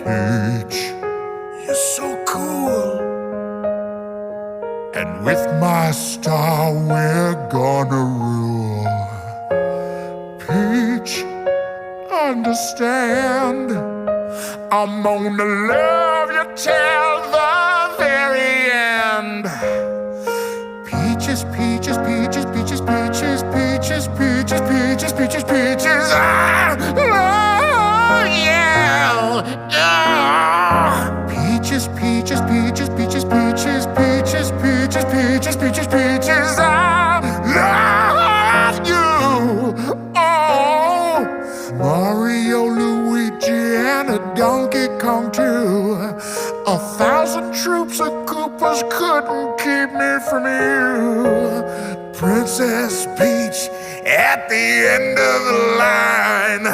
Peach, you're so cool. And with my star, we're gonna rule. Peach, understand, I'm gonna love you till the very end. Peaches, peaches, peaches, peaches, peaches, peaches, peaches, peaches, peaches, peaches. I love you. Peaches, peaches, peaches, peaches, peaches, peaches, peaches, peaches, peaches, peaches. I love you. Oh, Mario, Luigi, and a Donkey Kong too. 1,000 troops of Koopas couldn't keep me from you. Princess Peach at the end of the line.